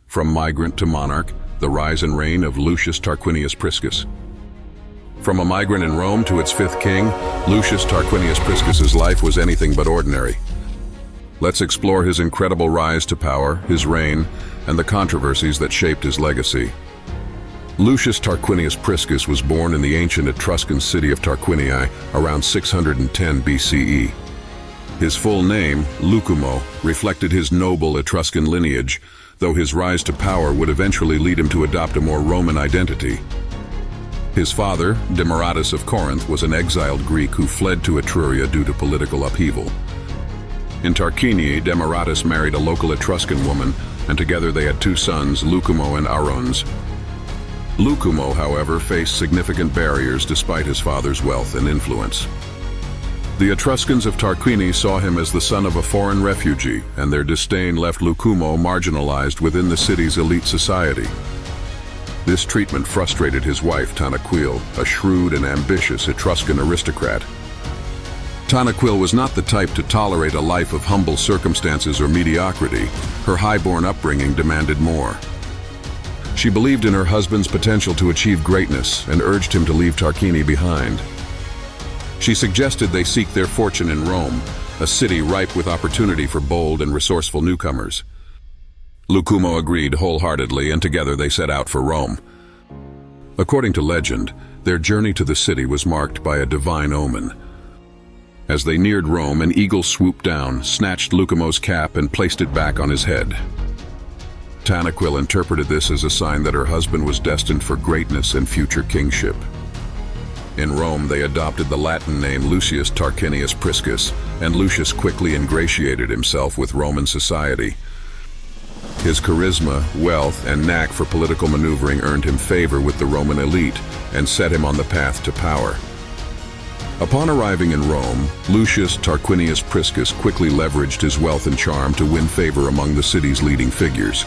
From Migrant to Monarch, the rise and reign of Lucius Tarquinius Priscus. From a migrant in Rome to its fifth king, Lucius Tarquinius Priscus's life was anything but ordinary. Let's explore his incredible rise to power, his reign, and the controversies that shaped his legacy. Lucius Tarquinius Priscus was born in the ancient Etruscan city of Tarquinii around 610 BCE. His full name, Lucumo, reflected his noble Etruscan lineage, though his rise to power would eventually lead him to adopt a more Roman identity. His father, Demaratus of Corinth, was an exiled Greek who fled to Etruria due to political upheaval. In Tarquinii, Demaratus married a local Etruscan woman, and together they had two sons, Lucumo and Aruns. Lucumo, however, faced significant barriers despite his father's wealth and influence. The Etruscans of Tarquinii saw him as the son of a foreign refugee, and their disdain left Lucumo marginalized within the city's elite society. This treatment frustrated his wife, Tanaquil, a shrewd and ambitious Etruscan aristocrat. Tanaquil was not the type to tolerate a life of humble circumstances or mediocrity. Her high-born upbringing demanded more. She believed in her husband's potential to achieve greatness and urged him to leave Tarquinii behind. She suggested they seek their fortune in Rome, a city ripe with opportunity for bold and resourceful newcomers. Lucumo agreed wholeheartedly, and together they set out for Rome. According to legend, their journey to the city was marked by a divine omen. As they neared Rome, an eagle swooped down, snatched Lucumo's cap, and placed it back on his head. Tanaquil interpreted this as a sign that her husband was destined for greatness and future kingship. In Rome, they adopted the Latin name Lucius Tarquinius Priscus, and Lucius quickly ingratiated himself with Roman society. His charisma, wealth, and knack for political maneuvering earned him favor with the Roman elite and set him on the path to power. Upon arriving in Rome, Lucius Tarquinius Priscus quickly leveraged his wealth and charm to win favor among the city's leading figures.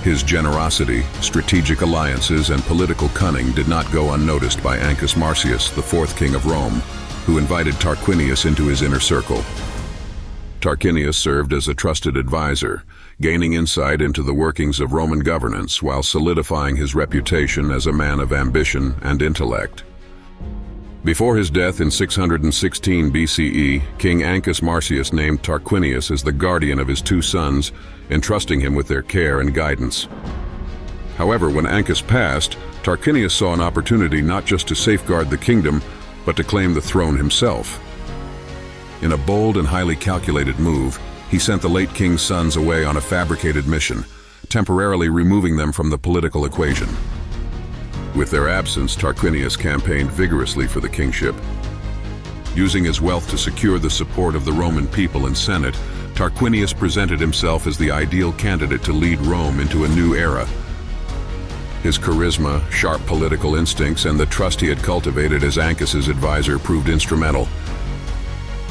His generosity, strategic alliances, and political cunning did not go unnoticed by Ancus Marcius, the fourth king of Rome, who invited Tarquinius into his inner circle. Tarquinius served as a trusted advisor, gaining insight into the workings of Roman governance while solidifying his reputation as a man of ambition and intellect. Before his death in 616 BCE, King Ancus Marcius named Tarquinius as the guardian of his two sons, entrusting him with their care and guidance. However, when Ancus passed, Tarquinius saw an opportunity not just to safeguard the kingdom, but to claim the throne himself. In a bold and highly calculated move, he sent the late king's sons away on a fabricated mission, temporarily removing them from the political equation. With their absence, Tarquinius campaigned vigorously for the kingship. Using his wealth to secure the support of the Roman people and Senate, Tarquinius presented himself as the ideal candidate to lead Rome into a new era. His charisma, sharp political instincts, and the trust he had cultivated as Ancus's advisor proved instrumental.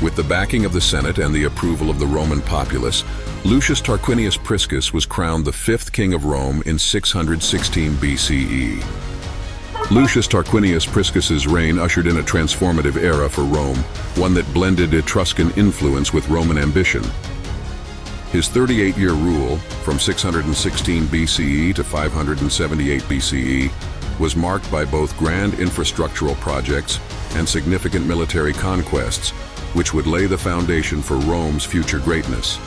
With the backing of the Senate and the approval of the Roman populace, Lucius Tarquinius Priscus was crowned the fifth king of Rome in 616 BCE. Lucius Tarquinius Priscus's reign ushered in a transformative era for Rome, one that blended Etruscan influence with Roman ambition. His 38-year rule, from 616 BCE to 578 BCE, was marked by both grand infrastructural projects and significant military conquests, which would lay the foundation for Rome's future greatness.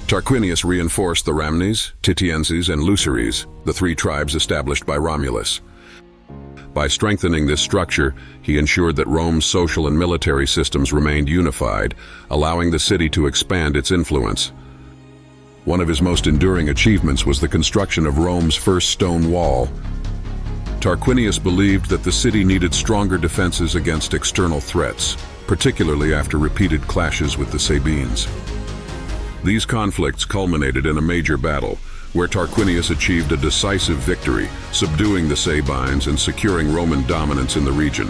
Tarquinius reinforced the Ramnes, Titienses, and Luceres, the three tribes established by Romulus. By strengthening this structure, he ensured that Rome's social and military systems remained unified, allowing the city to expand its influence. One of his most enduring achievements was the construction of Rome's first stone wall. Tarquinius believed that the city needed stronger defenses against external threats, particularly after repeated clashes with the Sabines. These conflicts culminated in a major battle, where Tarquinius achieved a decisive victory, subduing the Sabines and securing Roman dominance in the region.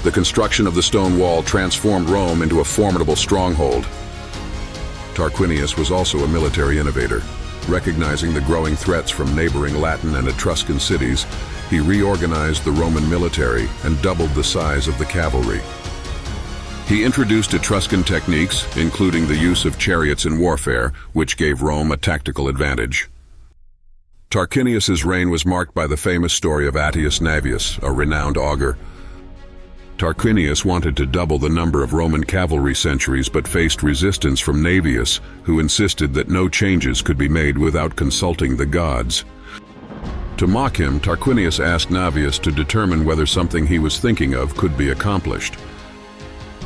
The construction of the stone wall transformed Rome into a formidable stronghold. Tarquinius was also a military innovator. Recognizing the growing threats from neighboring Latin and Etruscan cities, he reorganized the Roman military and doubled the size of the cavalry. He introduced Etruscan techniques, including the use of chariots in warfare, which gave Rome a tactical advantage. Tarquinius's reign was marked by the famous story of Attius Navius, a renowned augur. Tarquinius wanted to double the number of Roman cavalry centuries but faced resistance from Navius, who insisted that no changes could be made without consulting the gods. To mock him, Tarquinius asked Navius to determine whether something he was thinking of could be accomplished.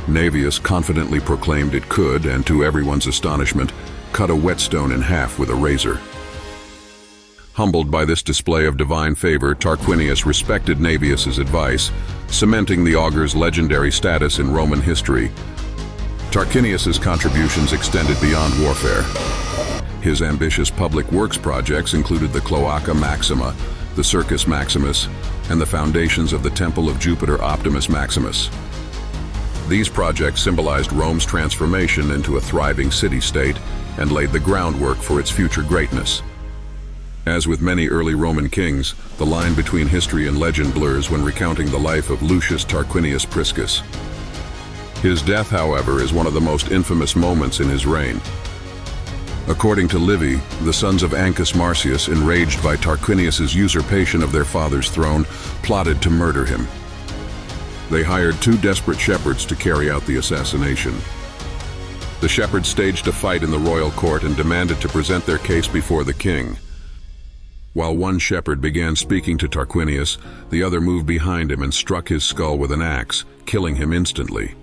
Navius confidently proclaimed it could, and to everyone's astonishment, cut a whetstone in half with a razor. Humbled by this display of divine favor, Tarquinius respected Navius's advice, cementing the augur's legendary status in Roman history. Tarquinius's contributions extended beyond warfare. His ambitious public works projects included the Cloaca Maxima, the Circus Maximus, and the foundations of the Temple of Jupiter Optimus Maximus. These projects symbolized Rome's transformation into a thriving city-state and laid the groundwork for its future greatness. As with many early Roman kings, the line between history and legend blurs when recounting the life of Lucius Tarquinius Priscus. His death, however, is one of the most infamous moments in his reign. According to Livy, the sons of Ancus Marcius, enraged by Tarquinius's usurpation of their father's throne, plotted to murder him. They hired 2 desperate shepherds to carry out the assassination. The shepherds staged a fight in the royal court and demanded to present their case before the king. While one shepherd began speaking to Tarquinius, the other moved behind him and struck his skull with an axe, killing him instantly.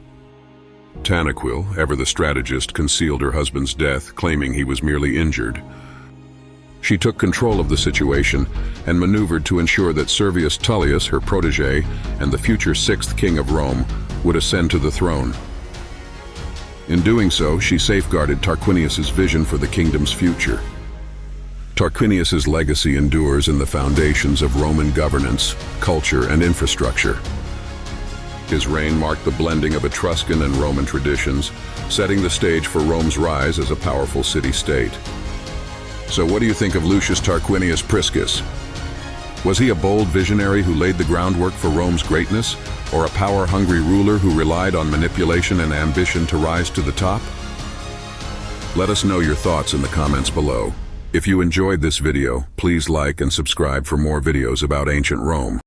Tanaquil, ever the strategist, concealed her husband's death, claiming he was merely injured. She took control of the situation and maneuvered to ensure that Servius Tullius, her protege, and the future 6th king of Rome, would ascend to the throne. In doing so, she safeguarded Tarquinius's vision for the kingdom's future. Tarquinius's legacy endures in the foundations of Roman governance, culture, and infrastructure. His reign marked the blending of Etruscan and Roman traditions, setting the stage for Rome's rise as a powerful city-state. So what do you think of Lucius Tarquinius Priscus? Was he a bold visionary who laid the groundwork for Rome's greatness, or a power-hungry ruler who relied on manipulation and ambition to rise to the top? Let us know your thoughts in the comments below. If you enjoyed this video, please like and subscribe for more videos about ancient Rome.